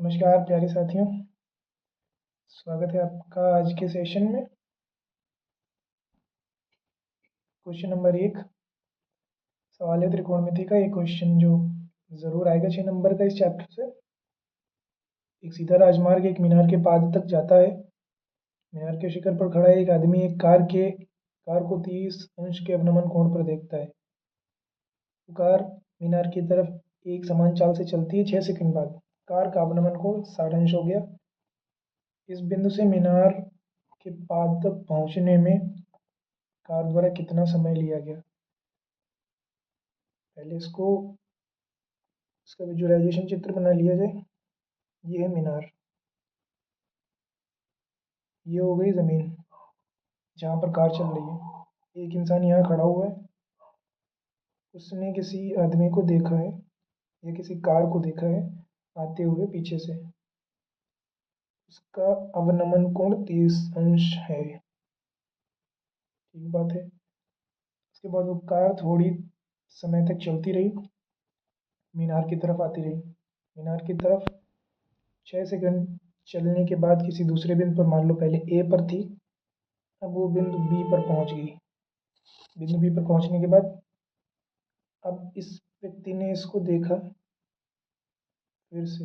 नमस्कार प्यारे साथियों, स्वागत है आपका आज के सेशन में। क्वेश्चन नंबर 1 सवाल है त्रिकोणमिति का। एक क्वेश्चन जो ज़रूर आएगा 6 नंबर का इस चैप्टर से। एक सीधा राजमार्ग एक मीनार के पाद तक जाता है। मीनार के शिखर पर खड़ा एक आदमी एक कार को 30 अंश के अवनमन कोण पर देखता है। वो कार मीनार की तरफ एक समान चाल से चलती है। 6 सेकंड बाद कार का अवनमन कोण 60 अंश हो गया। इस बिंदु से मीनार के पाद तक पहुंचने में कार द्वारा कितना समय लिया गया। पहले इसका विजुअलाइजेशन चित्र बना लिया जाए। ये है मीनार, ये हो गई ज़मीन जहाँ पर कार चल रही है। एक इंसान यहाँ खड़ा हुआ है, उसने किसी आदमी को देखा है या किसी कार को देखा है आते हुए पीछे से। उसका अवनमन कोण 30 अंश है। ठीक बात है। उसके बाद वो कार थोड़ी समय तक चलती रही, मीनार की तरफ आती रही। मीनार की तरफ 6 सेकंड चलने के बाद किसी दूसरे बिंदु पर, मान लो पहले ए पर थी, अब वो बिंदु बी पर पहुंच गई। बिंदु बी पर पहुंचने के बाद अब इस व्यक्ति ने इसको देखा फिर से।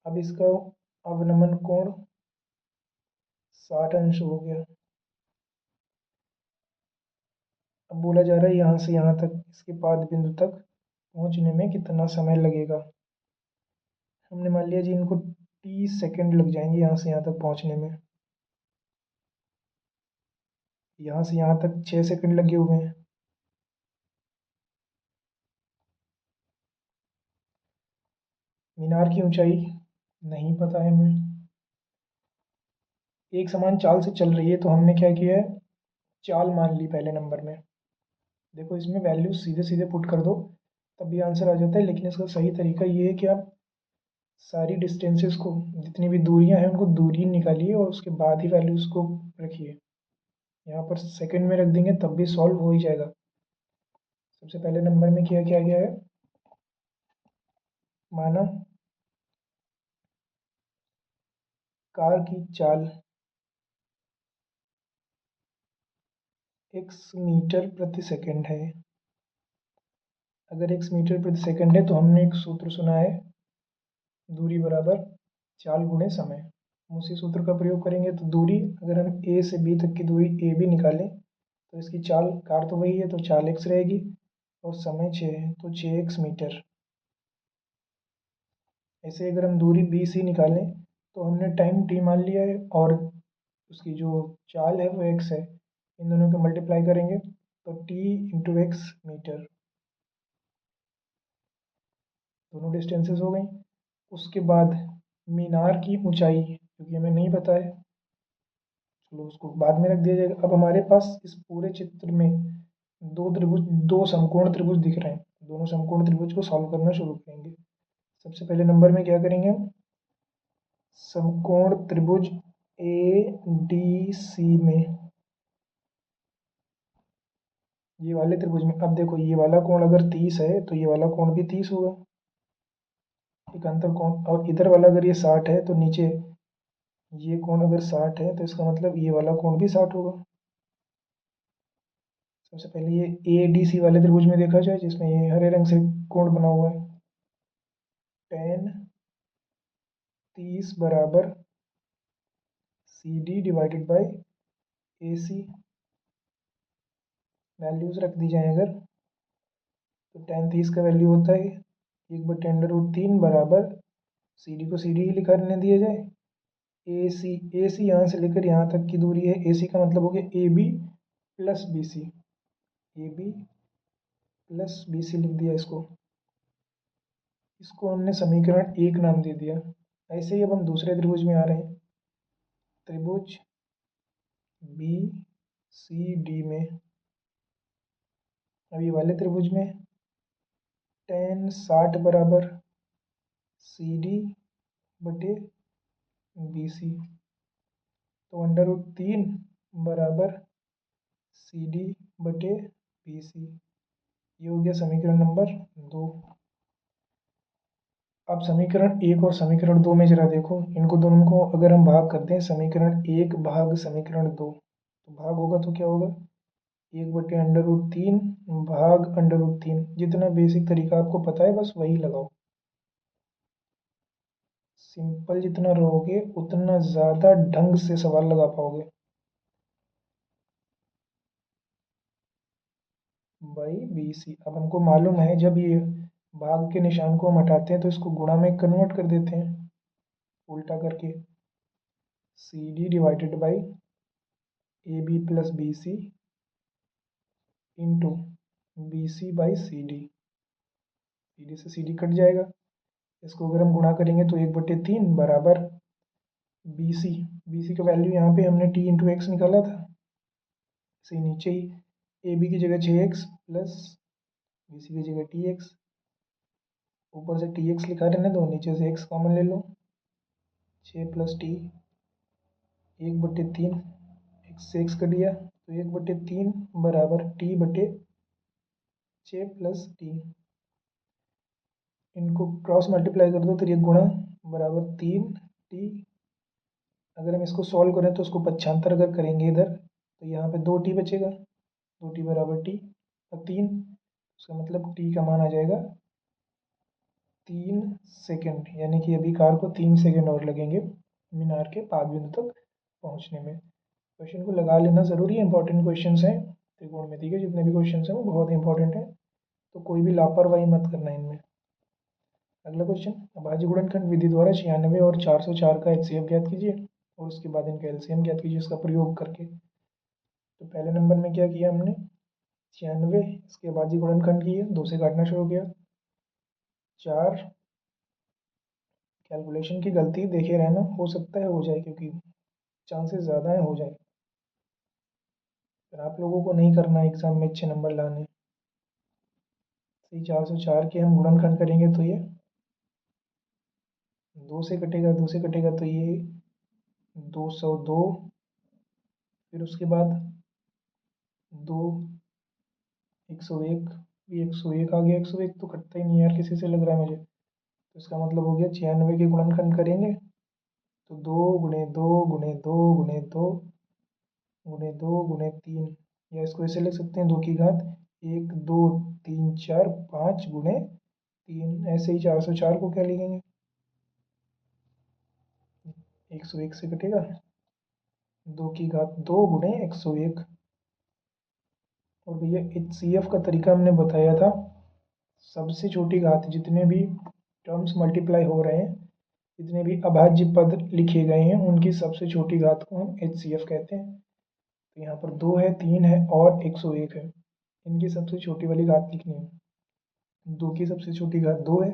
अब इसका अवनमन कोण 60 अंश हो गया। अब बोला जा रहा है यहाँ से यहाँ तक, इसके पाद बिंदु तक पहुँचने में कितना समय लगेगा। हमने मान लिया जी इनको 30 सेकंड लग जाएंगे यहाँ से यहाँ तक पहुँचने में। यहाँ से यहाँ तक 6 सेकंड लगे हुए हैं। मीनार की ऊंचाई नहीं पता है हमें। एक समान चाल से चल रही है तो हमने क्या किया है, चाल मान ली पहले नंबर में। देखो इसमें वैल्यू सीधे सीधे पुट कर दो तब भी आंसर आ जाता है, लेकिन इसका सही तरीका ये है कि आप सारी डिस्टेंसेस को, जितनी भी दूरियां हैं उनको दूरी निकालिए और उसके बाद ही वैल्यूज़ को रखिए। यहाँ पर सेकंड में रख देंगे तब भी सॉल्व हो ही जाएगा। सबसे पहले नंबर में किया क्या गया है, माना कार की चाल x मीटर प्रति सेकंड है। अगर x मीटर प्रति सेकंड है तो हमने एक सूत्र सुना है, दूरी बराबर चाल गुणे समय। हम उसी सूत्र का प्रयोग करेंगे। तो दूरी, अगर हम a से b तक की दूरी a b निकालें तो इसकी चाल, कार तो वही है तो चाल x रहेगी और समय 6 है तो 6x मीटर। ऐसे अगर हम दूरी बी सी निकालें तो हमने टाइम t मान लिया है और उसकी जो चाल है वो x है। इन दोनों को मल्टीप्लाई करेंगे तो t इंटू एक्स मीटर, दोनों डिस्टेंसेस हो गई। उसके बाद मीनार की ऊंचाई, क्योंकि हमें नहीं पता है, चलो उसको बाद में रख दिया जाएगा। अब हमारे पास इस पूरे चित्र में दो समकोण त्रिभुज दिख रहे हैं। दोनों समकोण त्रिभुज को सॉल्व करना शुरू करेंगे। सबसे पहले नंबर में क्या करेंगे हम, समकोण त्रिभुज ए डी सी में, ये वाले त्रिभुज में, अब देखो ये वाला कोण अगर 30 है तो ये वाला कोण भी 30 होगा, एक अंतर कोण। और इधर वाला अगर ये 60 है तो नीचे ये कोण अगर 60 है तो इसका मतलब ये वाला कोण भी 60 होगा। सबसे पहले ये ए डी सी वाले त्रिभुज में देखा जाए, जिसमें ये हरे रंग से कोण बना हुआ है। tan 30 बराबर C D divided by A C. Values रख दी जाए अगर तो tan 30 का वैल्यू होता है 1/√3 बराबर सी डी को सी डी ही लिखा रहने दिया जाए। ए सी यहाँ से लेकर यहाँ तक की दूरी है। ए सी का मतलब हो गया A B plus B C, A B plus B C लिख दिया इसको। इसको हमने समीकरण 1 नाम दे दिया। ऐसे ही अब हम दूसरे त्रिभुज में आ रहे हैं, त्रिभुज बी सी डी में। अब ये वाले त्रिभुज में tan 60 बराबर सी डी बटे बी सी, तो √3 बराबर सी डी बटे बी सी। ये हो गया समीकरण नंबर 2। अब समीकरण 1 और समीकरण 2 में जरा देखो, इनको दोनों को अगर हम भाग करते हैं, समीकरण 1 भाग समीकरण 2, तो भाग होगा तो क्या होगा, 1/√3 भाग √3। जितना बेसिक तरीका आपको पता है बस वही लगाओ। सिंपल जितना रहोगे उतना ज़्यादा ढंग से सवाल लगा पाओगे। By BC। अब हमको मालूम है जब ये भाग के निशान को हम हटाते हैं तो इसको गुणा में कन्वर्ट कर देते हैं, उल्टा करके। CD divided by AB plus BC into BC by CD। CD से CD कट जाएगा, इसको अगर हम गुणा करेंगे तो 1/3 बराबर BC। BC का वैल्यू यहाँ पे हमने T इंटू एक्स निकाला था, इसे नीचे ही AB की जगह 6x प्लस BC की जगह TX, ऊपर से TX लिखा रहने दो, नीचे से x कॉमन ले लो, 6 प्लस T 1/3, x से x कट गया तो 1/3 बराबर T/6 प्लस T। इनको क्रॉस मल्टीप्लाई कर दो तो ये गुणा बराबर 3T। अगर हम इसको सॉल्व करें तो उसको पक्षांतर अगर करेंगे इधर तो यहाँ पे 2T बचेगा, 2T बराबर T और 3, उसका मतलब T का मान आ जाएगा 3 सेकेंड, यानी कि अभी कार को 3 सेकेंड और लगेंगे मीनार के पाद बिंदु तक पहुँचने में। क्वेश्चन को लगा लेना ज़रूरी है, इंपॉर्टेंट क्वेश्चन हैं त्रिकोणमिति के, जितने भी क्वेश्चन हैं वो बहुत इंपॉर्टेंट हैं, तो कोई भी लापरवाही मत करना इनमें। अगला क्वेश्चन, अभाज्य गुणनखंड विधि द्वारा 96 और 404 का HCF ज्ञात कीजिए और उसके बाद इनका LCM ज्ञात कीजिए इसका प्रयोग करके। तो पहले नंबर में क्या किया हमने, 96 इसके अभाज्य गुणनखंड किए, 2 से काटना शुरू किया। 4 कैलकुलेशन की गलती देखे रहना, हो सकता है हो जाए, क्योंकि चांसेस ज़्यादा है हो जाए, पर आप लोगों को नहीं करना है एग्ज़ाम में अच्छे नंबर लाने। सही 404 के हम गुणनखंड करेंगे तो ये 2 से कटेगा, 2 से कटेगा तो ये 202, फिर उसके बाद 2 101, ये 101 आ गया, 101 तो कटता ही नहीं यार किसी से, लग रहा है मुझे, तो इसका मतलब हो गया 96 के गुणनखंड करेंगे तो 2 गुणे 2 गुणे 2 गुणे 2 गुणे 2 गुणे 3, या इसको ऐसे लिख सकते हैं 2 की घात 1 2 3 4 5 गुणे 3। ऐसे ही 404 को क्या लिखेंगे, 101 से कटेगा 2 की घात 2 गुणे 101। और भैया HCF का तरीका हमने बताया था, सबसे छोटी घात जितने भी टर्म्स मल्टीप्लाई हो रहे हैं, जितने भी अभाज्य पद लिखे गए हैं उनकी सबसे छोटी घात को हम HCF कहते हैं। तो यहाँ पर 2 है, 3 है और 101 है, इनकी सबसे छोटी वाली घात लिखनी है। 2 की सबसे छोटी घात 2 है,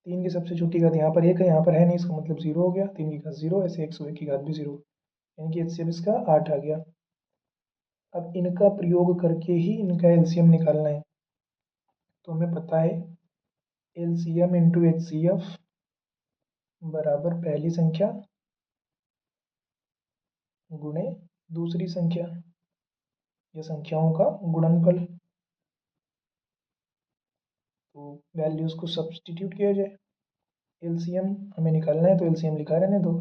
3 की सबसे छोटी घात यहाँ पर 1 है, यहाँ पर है नहीं, इसका मतलब 0 हो गया, 3 की घात 0, ऐसे 101 की घात भी 0, यानी कि HCF इसका 8 आ गया। अब इनका प्रयोग करके ही इनका LCM निकालना है, तो हमें पता है LCM इंटू HCF बराबर पहली संख्या गुणे दूसरी संख्या, या संख्याओं का गुणनफल। तो वैल्यूज को सब्स्टिट्यूट किया जाए, LCM हमें निकालना है तो LCM लिखा रहने दो,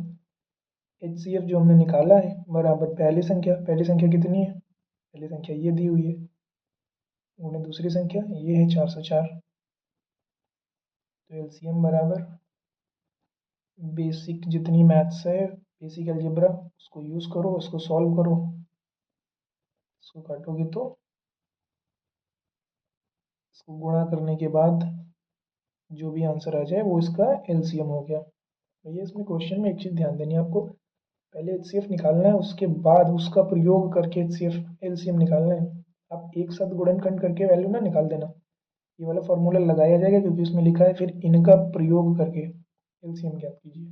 HCF जो हमने निकाला है बराबर पहली संख्या कितनी है, पहली संख्या ये दी हुई है, गुणे दूसरी संख्या ये है 404। तो LCM बराबर बेसिक जितनी मैथ्स है, बेसिक अलजेब्रा, उसको यूज़ करो, उसको सॉल्व करो, इसको काटोगे तो इसको गुणा करने के बाद जो भी आंसर आ जाए वो इसका LCM हो गया। भैया इसमें क्वेश्चन में एक चीज़ ध्यान देनी है आपको, पहले HCF निकालना है, उसके बाद उसका प्रयोग करके HCF LCM निकालना है। आप एक साथ गुणनखंड करके वैल्यू ना निकाल देना, ये वाला फॉर्मूला लगाया जाएगा क्योंकि उसमें लिखा है फिर इनका प्रयोग करके LCM ज्ञात कीजिए।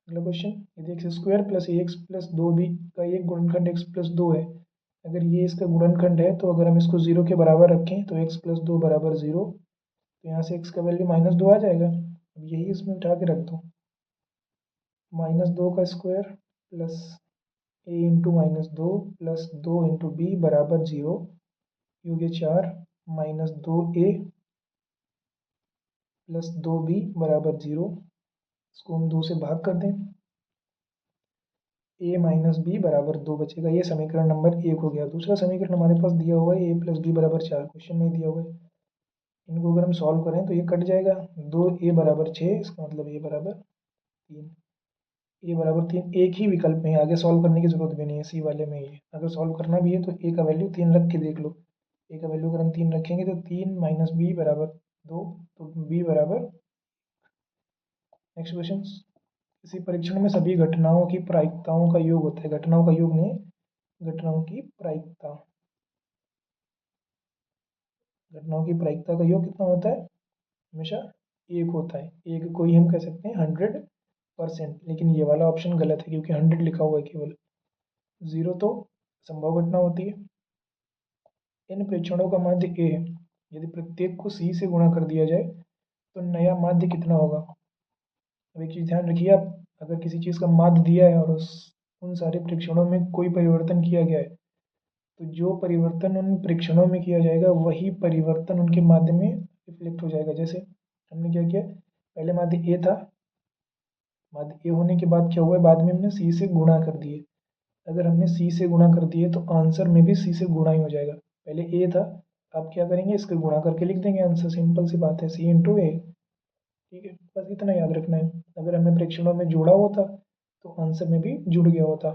अगला क्वेश्चन, यदि x square plus x plus 2 भी का एक गुणनखंड x प्लस 2 है, अगर ये इसका गुणनखंड है तो अगर हम इसको 0 के बराबर रखें तो x प्लस 2 बराबर 0, तो यहाँ से x का वैल्यू -2 आ जाएगा। अब यही इसमें उठा के रख दो, -2 का square plus a into -2 plus 2 into B बराबर 0, ये हो गया 4 -2a प्लस 2b बराबर 0। इसको हम 2 से भाग कर दें, a माइनस बी बराबर 2 बचेगा। ये समीकरण नंबर 1 हो गया। दूसरा समीकरण हमारे पास दिया हुआ है a प्लस बी बराबर 4, क्वेश्चन में दिया हुआ है। इनको अगर हम सॉल्व करें तो ये कट जाएगा, 2a बराबर 6, इसका मतलब a बराबर 3। ए बराबर 3 एक ही विकल्प में है, आगे सॉल्व करने की जरूरत भी नहीं है, सी वाले में ही है। अगर सॉल्व करना भी है तो ए का वैल्यू 3 रख के देख लो। ए का वैल्यू अगर हम 3 रखेंगे तो 3 माइनस बी बराबर 2, तो बी बराबर। नेक्स्ट क्वेश्चन, किसी परीक्षण में सभी घटनाओं की प्रायिकताओं का योग होता है। घटनाओं का योग नहीं, घटनाओं की प्रायिकता। घटनाओं की प्रायिकता का योग कितना होता है? हमेशा 1 होता है। एक को ही हम कह सकते हैं 100%, लेकिन ये वाला ऑप्शन गलत है क्योंकि 100 लिखा हुआ है केवल। 0 तो संभव घटना होती है। इन प्रेक्षणों का माध्य ए है। यदि प्रत्येक को सी से गुणा कर दिया जाए तो नया माध्य कितना होगा? अब एक चीज़ ध्यान रखिए, आप अगर किसी चीज़ का माध्य दिया है और उन सारे प्रेक्षणों में कोई परिवर्तन किया गया है, तो जो परिवर्तन उन प्रेक्षणों में किया जाएगा वही परिवर्तन उनके माध्य में रिफ्लेक्ट हो जाएगा। जैसे हमने क्या किया, पहले माध्य ए था, माध्य ए होने के बाद क्या हुआ, बाद में हमने सी से गुणा कर दिए। अगर हमने सी से गुणा कर दिए तो आंसर में भी सी से गुणा ही हो जाएगा। पहले ए था, आप क्या करेंगे, इसके गुणा करके लिख देंगे आंसर, सिंपल सी बात है, सी इंटू ए। ठीक है, बस इतना याद रखना है। अगर हमने प्रेक्षणों में जोड़ा होता तो आंसर में भी जुड़ गया होता।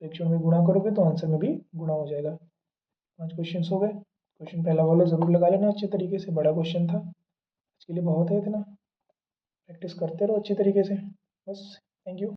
प्रेक्षणों में गुणा करोगे तो आंसर में भी गुणा हो जाएगा। 5 क्वेश्चन हो गए। क्वेश्चन पहला वाला जरूर लगा लेना अच्छे तरीके से, बड़ा क्वेश्चन था। इसके लिए बहुत है इतना, प्रैक्टिस करते रहो अच्छी तरीके से। बस, थैंक यू।